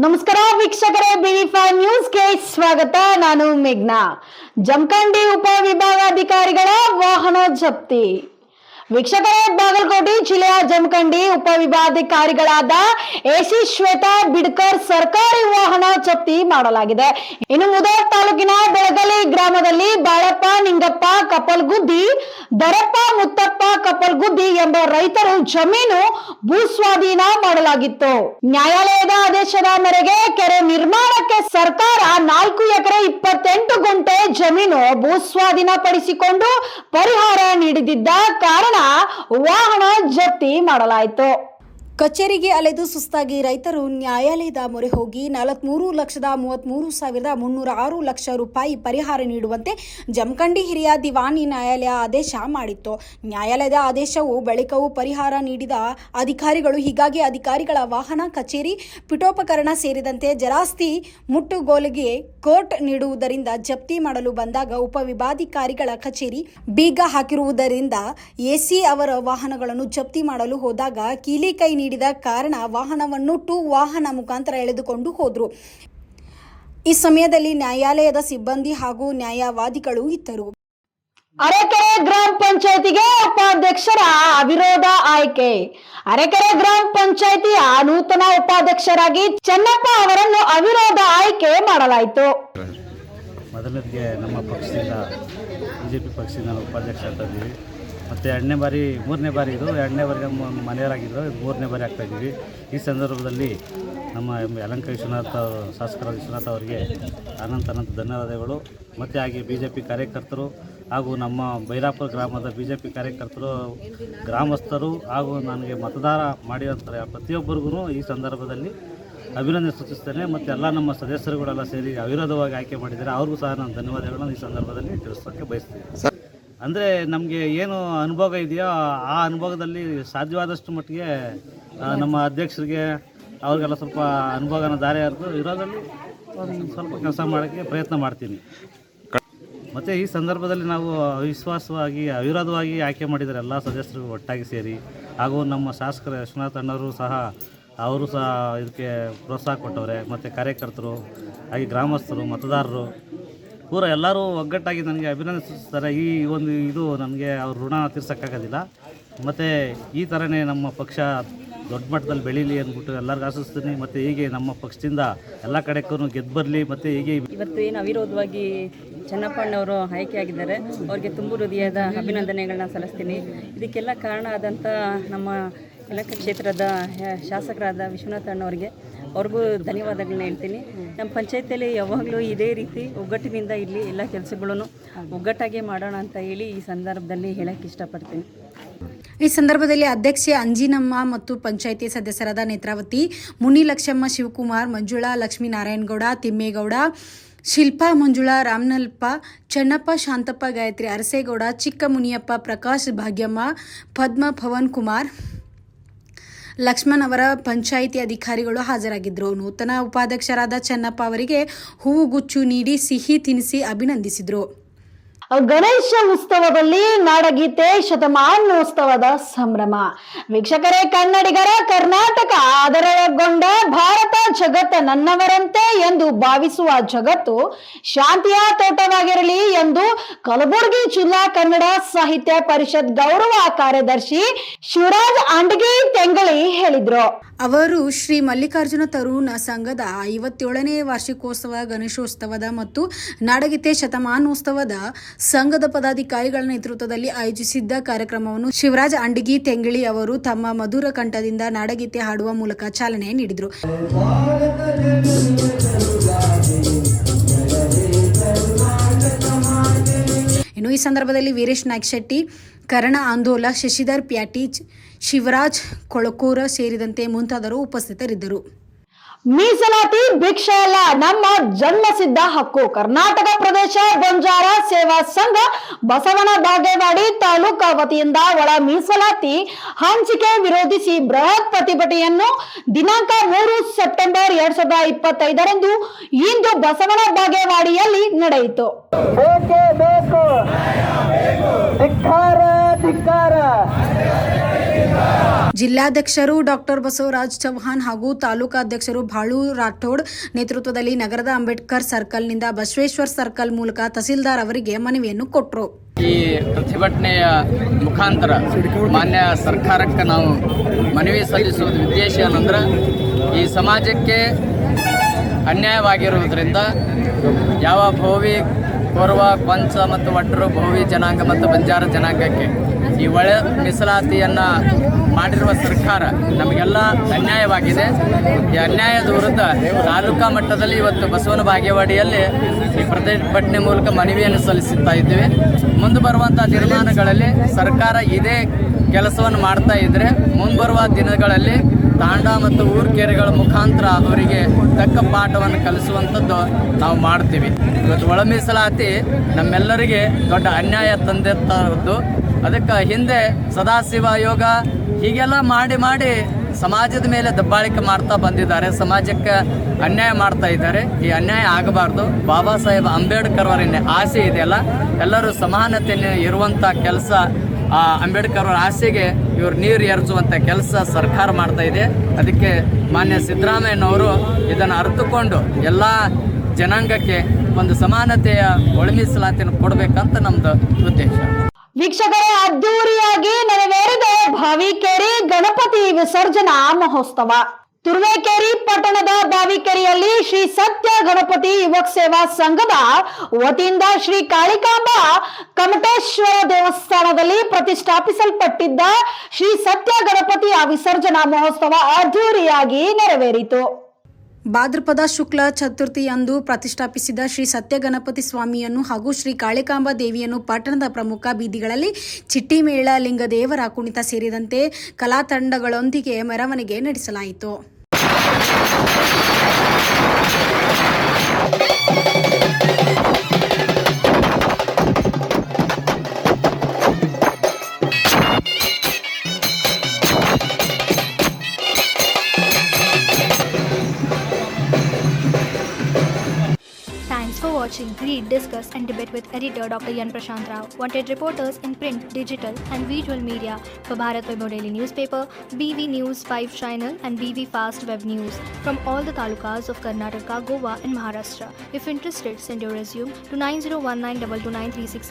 ನಮಸ್ಕಾರ ವೀಕ್ಷಕರೇ, BV5 ನ್ಯೂಸ್ಗೆ ಸ್ವಾಗತ. ನಾನು ಮೇಘ್ನಾ. ಜಮಖಂಡಿ ಉಪವಿಭಾಗಾಧಿಕಾರಿಗಳ ವಾಹನ ಜಪ್ತಿ. ವೀಕ್ಷಕರೇ, ಬಾಗಲಕೋಟೆ ಜಿಲ್ಲೆಯ ಜಮಖಂಡಿ ಉಪವಿಭಾಗಾಧಿಕಾರಿಗಳಾದ AC ಶ್ವೇತಾ ಬಿಡ್ಕರ್ ಸರ್ಕಾರಿ ವಾಹನ ಜಪ್ತಿ ಮಾಡಲಾಗಿದೆ. ಇನ್ನು ಮುಧೋಳ್ ತಾಲೂಕಿನ ಬೆಳಗಲಿ ಗ್ರಾಮದಲ್ಲಿ ಬಾಳಪ್ಪ ನಿಂಗಪ್ಪ ಕಪಲ್ಗುದ್ದಿ, ದರಪ್ಪ ಮುತ್ತಪ್ಪ ಕಪಲ್ಗುದ್ದಿ ಎಂಬ ರೈತರು ಜಮೀನು ಭೂಸ್ವಾಧೀನ ಮಾಡಲಾಗಿತ್ತು. ನ್ಯಾಯಾಲಯದ ಆದೇಶದ ಮೇರೆಗೆ ಕೆರೆ ನಿರ್ಮಾಣಕ್ಕೆ ಸರ್ಕಾರ 4 ಎಕರೆ 28 ಗುಂಟೆ ಜಮೀನು ಭೂಸ್ವಾಧೀನ ಪಡಿಸಿಕೊಂಡು ಪರಿಹಾರ ನೀಡಿದ್ದ ಕಾರಣ ವಾಹನ ಜಪ್ತಿ ಮಾಡಲಾಯಿತು. ಕಚೇರಿಗೆ ಅಲೆದು ಸುಸ್ತಾಗಿ ರೈತರು ನ್ಯಾಯಾಲಯದ ಮೊರೆ ಹೋಗಿ 43,33,306 ಲಕ್ಷ ರೂಪಾಯಿ ಪರಿಹಾರ ನೀಡುವಂತೆ ಜಮಖಂಡಿ ಹಿರಿಯ ದಿವಾಣಿ ನ್ಯಾಯಾಲಯ ಆದೇಶ ಮಾಡಿತ್ತು. ನ್ಯಾಯಾಲಯದ ಆದೇಶವು ಬಳಿಕವೂ ಪರಿಹಾರ ನೀಡಿದ ಅಧಿಕಾರಿಗಳು ಹೀಗಾಗಿ ಅಧಿಕಾರಿಗಳ ವಾಹನ, ಕಚೇರಿ, ಪೀಠೋಪಕರಣ ಸೇರಿದಂತೆ ಜರಾಸ್ತಿ ಮುಟ್ಟುಗೋಲಿಗೆ ಕೋರ್ಟ್ ನೀಡುವುದರಿಂದ ಜಪ್ತಿ ಮಾಡಲು ಬಂದಾಗ ಉಪವಿಭಾಗಾಧಿಕಾರಿಗಳ ಕಚೇರಿ ಬೀಗ ಹಾಕಿರುವುದರಿಂದ AC ಅವರ ವಾಹನಗಳನ್ನು ಜಪ್ತಿ ಮಾಡಲು ಹೋದಾಗ ಕೀಲಿ ಕೈ ನೀಡಿದ ಕಾರಣ ವಾಹನವನ್ನು ವಾಹನ ಮುಖಾಂತರ ಎಳೆದುಕೊಂಡು ಹೋದರು. ಈ ಸಮಯದಲ್ಲಿ ನ್ಯಾಯಾಲಯದ ಸಿಬ್ಬಂದಿ ಹಾಗೂ ನ್ಯಾಯವಾದಿಗಳು ಇದ್ದರು. ಅರೆಕೆರೆ ಗ್ರಾಮ ಪಂಚಾಯಿತಿಗೆ ಉಪಾಧ್ಯಕ್ಷರ ಅವಿರೋಧ ಆಯ್ಕೆ. ಅರೆಕೆರೆ ಗ್ರಾಮ ಪಂಚಾಯಿತಿಯ ನೂತನ ಉಪಾಧ್ಯಕ್ಷರಾಗಿ ಚೆನ್ನಪ್ಪ ಅವರನ್ನು ಅವಿರೋಧ ಆಯ್ಕೆ ಮಾಡಲಾಯಿತು. ಮೊದಲಿಗೆ ನಮ್ಮ ಪಕ್ಷದಿಂದ BJP ಪಕ್ಷದಿಂದ ಉಪಾಧ್ಯಕ್ಷ ಆಗ್ತಾಯಿದ್ದೀವಿ. ಮತ್ತು ಮೂರನೇ ಬಾರಿ ಇದು 2ನೇ ಬಾರಿಗೆ ಮನೆಯವರಾಗಿದ್ದರು. 3ನೇ ಬಾರಿ ಆಗ್ತಾಯಿದ್ದೀವಿ. ಈ ಸಂದರ್ಭದಲ್ಲಿ ನಮ್ಮ ಯಲಹಂಕ ಶಾಸಕರಾದ ವಿಶ್ವನಾಥ್ ಅವರಿಗೆ ಅನಂತ ಧನ್ಯವಾದಗಳು. ಮತ್ತು ಹಾಗೆ BJP ಕಾರ್ಯಕರ್ತರು ಹಾಗೂ ನಮ್ಮ ಬೈಲಾಪುರ ಗ್ರಾಮದ BJP ಕಾರ್ಯಕರ್ತರು, ಗ್ರಾಮಸ್ಥರು ಹಾಗೂ ನನಗೆ ಮತದಾರ ಮಾಡಿದಂಥ ಪ್ರತಿಯೊಬ್ಬರಿಗೂ ಈ ಸಂದರ್ಭದಲ್ಲಿ ಅಭಿನಂದನೆ ಸೂಚಿಸ್ತೇನೆ. ಮತ್ತು ಎಲ್ಲ ನಮ್ಮ ಸದಸ್ಯರುಗಳೆಲ್ಲ ಸೇರಿ ಅವಿರೋಧವಾಗಿ ಆಯ್ಕೆ ಮಾಡಿದ್ದಾರೆ. ಅವ್ರಿಗೂ ಸಹ ನಾನು ಧನ್ಯವಾದಗಳನ್ನು ಈ ಸಂದರ್ಭದಲ್ಲಿ ತಿಳಿಸೋಕ್ಕೆ ಬಯಸ್ತೀನಿ. ಅಂದರೆ ನಮಗೆ ಏನು ಅನುಭವ ಇದೆಯೋ ಆ ಅನುಭವದಲ್ಲಿ ಸಾಧ್ಯವಾದಷ್ಟು ಮಟ್ಟಿಗೆ ನಮ್ಮ ಅಧ್ಯಕ್ಷರಿಗೆ ಅವ್ರಿಗೆಲ್ಲ ಸ್ವಲ್ಪ ಅನುಭವನ ದಾರಿ ಹರಿದು ಇರೋದ್ರಲ್ಲಿ ಒಂದು ಸ್ವಲ್ಪ ಕೆಲಸ ಮಾಡೋಕ್ಕೆ ಪ್ರಯತ್ನ ಮಾಡ್ತೀನಿ. ಮತ್ತು ಈ ಸಂದರ್ಭದಲ್ಲಿ ನಾವು ವಿಶ್ವಾಸವಾಗಿ ಅವಿರೋಧವಾಗಿ ಆಯ್ಕೆ ಮಾಡಿದ್ದಾರೆ ಎಲ್ಲ ಸದಸ್ಯರು ಒಟ್ಟಾಗಿ ಸೇರಿ. ಹಾಗೂ ನಮ್ಮ ಶಾಸಕರು ವಿಶ್ವನಾಥ್ ಅಣ್ಣವರು ಸಹ ಅವರು ಸಹ ಇದಕ್ಕೆ ಪ್ರೋತ್ಸಾಹ ಕೊಟ್ಟವ್ರೆ. ಮತ್ತು ಕಾರ್ಯಕರ್ತರು ಹಾಗೆ ಗ್ರಾಮಸ್ಥರು, ಮತದಾರರು ಪೂರ ಎಲ್ಲರೂ ಒಗ್ಗಟ್ಟಾಗಿ ನನಗೆ ಅಭಿನಂದಿಸ್ತಾರೆ. ಇದು ನನಗೆ ಅವ್ರ ಋಣ ತೀರ್ಸೋಕ್ಕಾಗೋದಿಲ್ಲ. ಮತ್ತು ಈ ಥರನೇ ನಮ್ಮ ಪಕ್ಷ ದೊಡ್ಡ ಮಟ್ಟದಲ್ಲಿ ಬೆಳೀಲಿ ಅಂದ್ಬಿಟ್ಟು ಎಲ್ಲರಿಗೂ ಆಶಿಸ್ತೀನಿ. ಮತ್ತು ಹೀಗೆ ನಮ್ಮ ಪಕ್ಷದಿಂದ ಎಲ್ಲ ಕಡೆಗೂ ಗೆದ್ದು ಬರಲಿ. ಮತ್ತು ಹೀಗೆ ಇವತ್ತು ಏನು ಅವಿರೋಧವಾಗಿ ಚೆನ್ನಪ್ಪಣ್ಣವರು ಆಯ್ಕೆಯಾಗಿದ್ದಾರೆ, ಅವರಿಗೆ ತುಂಬು ಹೃದಯದ ಅಭಿನಂದನೆಗಳನ್ನ ಸಲ್ಲಿಸ್ತೀನಿ. ಇದಕ್ಕೆಲ್ಲ ಕಾರಣ ಆದಂಥ ನಮ್ಮ ಯಲಹಂಕ ಕ್ಷೇತ್ರದ ಶಾಸಕರಾದ ವಿಶ್ವನಾಥ್ ಅಣ್ಣವರಿಗೆ ಅವ್ರಿಗೂ ಧನ್ಯವಾದಗಳನ್ನ ಹೇಳ್ತೀನಿ. ನಮ್ಮ ಪಂಚಾಯತಿಯಲ್ಲಿ ಯಾವಾಗಲೂ ಇದೇ ರೀತಿ ಒಗ್ಗಟ್ಟಿನಿಂದ ಇಲ್ಲಿ ಎಲ್ಲ ಕೆಲಸಗಳನ್ನು ಒಗ್ಗಟ್ಟಾಗಿ ಮಾಡೋಣ ಅಂತ ಹೇಳಿ ಈ ಸಂದರ್ಭದಲ್ಲಿ ಹೇಳಕ್ಕೆ ಇಷ್ಟಪಡ್ತೀನಿ. ಈ ಸಂದರ್ಭದಲ್ಲಿ ಅಧ್ಯಕ್ಷೆ ಅಂಜಿನಮ್ಮ ಮತ್ತು ಪಂಚಾಯಿತಿ ಸದಸ್ಯರಾದ ನೇತ್ರಾವತಿ, ಮುನಿಲಕ್ಷ್ಮಮ್ಮ, ಶಿವಕುಮಾರ್, ಮಂಜುಳಾ, ಲಕ್ಷ್ಮೀನಾರಾಯಣಗೌಡ, ತಿಮ್ಮೇಗೌಡ, ಶಿಲ್ಪಾ, ಮಂಜುಳಾ, ರಾಮನಲ್ಪ, ಚೆನ್ನಪ್ಪ, ಶಾಂತಪ್ಪ, ಗಾಯತ್ರಿ, ಅರಸೇಗೌಡ, ಚಿಕ್ಕ ಮುನಿಯಪ್ಪ, ಪ್ರಕಾಶ್, ಭಾಗ್ಯಮ್ಮ, ಪದ್ಮ, ಪವನ್ ಕುಮಾರ್, ಲಕ್ಷ್ಮಣ್ ಅವರ ಪಂಚಾಯಿತಿ ಅಧಿಕಾರಿಗಳು ಹಾಜರಾಗಿದ್ದರು. ನೂತನ ಉಪಾಧ್ಯಕ್ಷರಾದ ಚೆನ್ನಪ್ಪ ಅವರಿಗೆ ಹೂಗುಚ್ಚು ನೀಡಿ ಸಿಹಿ ತಿನಿಸಿ ಅಭಿನಂದಿಸಿದರು. ಗಣೇಶ ಉತ್ಸವದಲ್ಲಿ ನಾಡಗೀತೆ ಶತಮಾನೋತ್ಸವದ ಸಂಭ್ರಮ. ವೀಕ್ಷಕರೇ, ಕನ್ನಡಿಗರ ಕರ್ನಾಟಕ ಆದರಗೊಂಡ ಭಾರತ ಜಗತ್ತ ನನ್ನವರಂತೆ ಎಂದು ಭಾವಿಸುವ ಜಗತ್ತು ಶಾಂತಿಯ ತೋಟವಾಗಿರಲಿ ಎಂದು ಕಲಬುರಗಿ ಜಿಲ್ಲಾ ಕನ್ನಡ ಸಾಹಿತ್ಯ ಪರಿಷತ್ ಗೌರವ ಕಾರ್ಯದರ್ಶಿ ಶಿವರಾಜ್ ಅಂಡಗಿ ತೆಂಗಳಿ ಹೇಳಿದ್ರು. ಅವರು ಶ್ರೀ ಮಲ್ಲಿಕಾರ್ಜುನ ತರುಣ ಸಂಘದ 57ನೇ ವಾರ್ಷಿಕೋತ್ಸವ, ಗಣೇಶೋತ್ಸವದ ಮತ್ತು ನಾಡಗೀತೆ ಶತಮಾನೋತ್ಸವದ ಸಂಘದ ಪದಾಧಿಕಾರಿಗಳ ನೇತೃತ್ವದಲ್ಲಿ ಆಯೋಜಿಸಿದ್ದ ಕಾರ್ಯಕ್ರಮವನ್ನು ಶಿವರಾಜ್ ಅಂಡಗಿ ತೆಂಗಳಿ ಅವರು ತಮ್ಮ ಮಧುರ ಕಂಠದಿಂದ ನಾಡಗೀತೆ ಹಾಡುವ ಮೂಲಕ ಚಾಲನೆ ನೀಡಿದರು. ಇನ್ನು ಈ ಸಂದರ್ಭದಲ್ಲಿ ವೀರೇಶ್ ನಾಯ್ಕ ಶೆಟ್ಟಿ, ಕರಣ ಆಂದೋಲ, ಶಶಿಧರ್ ಪ್ಯಾಟೀಜ್, ಶಿವರಾಜ್ ಕೊಳಕೂರ ಸೇರಿದಂತೆ ಮುಂತಾದವರು ಉಪಸ್ಥಿತರಿದ್ದರು. ಮೀಸಲಾತಿ ಭಿಕ್ಷೆ ಅಲ್ಲ, ನಮ್ಮ ಜನ್ಮಸಿದ್ಧ ಹಕ್ಕು. ಕರ್ನಾಟಕ ಪ್ರದೇಶ ಬಂಜಾರ ಸೇವಾ ಸಂಘ ಬಸವನ ಬಾಗೇವಾಡಿ ತಾಲೂಕಾ ವತಿಯಿಂದ ಒಳ ಮೀಸಲಾತಿ ಹಂಚಿಕೆ ವಿರೋಧಿಸಿ ಬೃಹತ್ ಪ್ರತಿಭಟನೆಯನ್ನು ದಿನಾಂಕ 3 ಸೆಪ್ಟೆಂಬರ್ 2025ರಂದು ಇಂದು ಬಸವನ ಬಾಗೇವಾಡಿಯಲ್ಲಿ ನಡೆಯಿತು. ಧಿಕ್ಕಾರ ಜಿಲ್ಲಾಧ್ಯಕ್ಷರು ಡಾಕ್ಟರ್ ಬಸವರಾಜ್ ಚೌಹಾಣ್ ಹಾಗೂ ತಾಲೂಕಾಧ್ಯಕ್ಷರು ಬಾಳು ರಾಠೋಡ್ ನೇತೃತ್ವದಲ್ಲಿ ನಗರದ ಅಂಬೇಡ್ಕರ್ ಸರ್ಕಲ್ನಿಂದ ಬಸವೇಶ್ವರ್ ಸರ್ಕಲ್ ಮೂಲಕ ತಹಸೀಲ್ದಾರ್ ಅವರಿಗೆ ಮನವಿಯನ್ನು ಕೊಟ್ಟರು. ಈ ಪ್ರತಿಭಟನೆಯ ಮುಖಾಂತರ ಮಾನ್ಯ ಸರ್ಕಾರಕ್ಕೆ ನಾವು ಮನವಿ ಸಲ್ಲಿಸುವುದು ಉದ್ದೇಶ ಏನಂದ್ರೆ, ಈ ಸಮಾಜಕ್ಕೆ ಅನ್ಯಾಯವಾಗಿರುವುದರಿಂದ ಯಾವ ಭೋವಿ, ಕೊರವ, ಕೊಂಚ ಮತ್ತು ಒಡ್ರು ಭೋವಿ ಜನಾಂಗ ಮತ್ತು ಬಂಜಾರ ಜನಾಂಗಕ್ಕೆ ಈ ಒಳ ಮೀಸಲಾತಿಯನ್ನು ಮಾಡಿರುವ ಸರ್ಕಾರ ನಮಗೆಲ್ಲ ಅನ್ಯಾಯವಾಗಿದೆ. ಈ ಅನ್ಯಾಯದ ವಿರುದ್ಧ ತಾಲೂಕಾ ಮಟ್ಟದಲ್ಲಿ ಇವತ್ತು ಬಸವನ ಬಾಗೇವಾಡಿಯಲ್ಲಿ ಈ ಪ್ರತಿಭಟನೆ ಮೂಲಕ ಮನವಿಯನ್ನು ಸಲ್ಲಿಸುತ್ತಾ ಇದ್ದೀವಿ. ಮುಂದೆ ಬರುವಂಥ ದಿನಮಾನಗಳಲ್ಲಿ ಸರ್ಕಾರ ಇದೇ ಕೆಲಸವನ್ನು ಮಾಡ್ತಾ ಇದ್ದರೆ ಮುಂಬರುವ ದಿನಗಳಲ್ಲಿ ತಾಂಡ ಮತ್ತು ಊರ್ಕೆರೆಗಳ ಮುಖಾಂತರ ಅವರಿಗೆ ತಕ್ಕ ಪಾಠವನ್ನು ಕಲಿಸುವಂಥದ್ದು ನಾವು ಮಾಡ್ತೀವಿ. ಇವತ್ತು ಒಳ ಮೀಸಲಾತಿ ನಮ್ಮೆಲ್ಲರಿಗೆ ದೊಡ್ಡ ಅನ್ಯಾಯ ತಂದಿರ್ತದ್ದು. ಅದಕ್ಕೆ ಹಿಂದೆ ಸದಾಶಿವ ಆಯೋಗ ಹೀಗೆಲ್ಲ ಮಾಡಿ ಸಮಾಜದ ಮೇಲೆ ದಬ್ಬಾಳಿಕೆ ಮಾಡ್ತಾ ಬಂದಿದ್ದಾರೆ, ಸಮಾಜಕ್ಕೆ ಅನ್ಯಾಯ ಮಾಡ್ತಾ ಇದ್ದಾರೆ. ಈ ಅನ್ಯಾಯ ಆಗಬಾರ್ದು. ಬಾಬಾ ಸಾಹೇಬ್ ಅಂಬೇಡ್ಕರ್ ಅವರ ಆಸೆ ಇದೆಯಲ್ಲ, ಎಲ್ಲರೂ ಸಮಾನತೆಯನ್ನು ಇರುವಂಥ ಕೆಲಸ, ಆ ಅಂಬೇಡ್ಕರ್ ಅವರ ಆಸೆಗೆ ಇವರು ನೀರು ಎರಚುವಂಥ ಕೆಲಸ ಸರ್ಕಾರ ಮಾಡ್ತಾ ಇದೆ. ಅದಕ್ಕೆ ಮಾನ್ಯ ಸಿದ್ದರಾಮಯ್ಯನವರು ಇದನ್ನು ಅರ್ಥಕೊಂಡು ಎಲ್ಲ ಜನಾಂಗಕ್ಕೆ ಒಂದು ಸಮಾನತೆಯ ಒಳಮೀಸಲಾತಿಯನ್ನು ಕೊಡಬೇಕಂತ ನಮ್ಮದು ಉದ್ದೇಶ. ವೀಕ್ಷಕರೇ, ಅದ್ದೂರಿಯಾಗಿ ನೆರವೇರಿದ ಬಾವಿಕೆರೆ ಗಣಪತಿ ವಿಸರ್ಜನಾ ಮಹೋತ್ಸವ. ತುರುವೇಕೆರೆ ಪಟ್ಟಣದ ಬಾವಿಕೆರೆಯಲ್ಲಿ ಶ್ರೀ ಸತ್ಯ ಗಣಪತಿ ಯುವಕ ಸೇವಾ ಸಂಘದ ವತಿಯಿಂದ ಶ್ರೀ ಕಾಳಿಕಾಂಬ ಕಮಟೇಶ್ವರ ದೇವಸ್ಥಾನದಲ್ಲಿ ಪ್ರತಿಷ್ಠಾಪಿಸಲ್ಪಟ್ಟಿದ್ದ ಶ್ರೀ ಸತ್ಯ ಗಣಪತಿಯ ವಿಸರ್ಜನಾ ಮಹೋತ್ಸವ ಅದ್ದೂರಿಯಾಗಿ ನೆರವೇರಿತು. ಭಾದ್ರಪದ ಶುಕ್ಲ ಚತುರ್ಥಿಯಂದು ಪ್ರತಿಷ್ಠಾಪಿಸಿದ ಶ್ರೀ ಸತ್ಯ ಗಣಪತಿ ಸ್ವಾಮಿಯನ್ನು ಹಾಗೂ ಶ್ರೀ ಕಾಳಿಕಾಂಬಾ ದೇವಿಯನ್ನು ಪಟ್ಟಣದ ಪ್ರಮುಖ ಬೀದಿಗಳಲ್ಲಿ ಚಿಟ್ಟಿಮೇಳ, ಲಿಂಗದೇವರ ಕುಣಿತ ಸೇರಿದಂತೆ ಕಲಾ ತಂಡಗಳೊಂದಿಗೆ ಮೆರವಣಿಗೆ ನಡೆಸಲಾಯಿತು. Thanks for watching. Read, discuss and debate with editor Dr. Yan Prashant Rao. Wanted reporters in print, digital and visual media for Bharat Vaibhav Daily Newspaper, BV News 5 Channel and BV Fast Web News from all the talukas of Karnataka, Goa and Maharashtra. If interested, send your resume to 9019229366.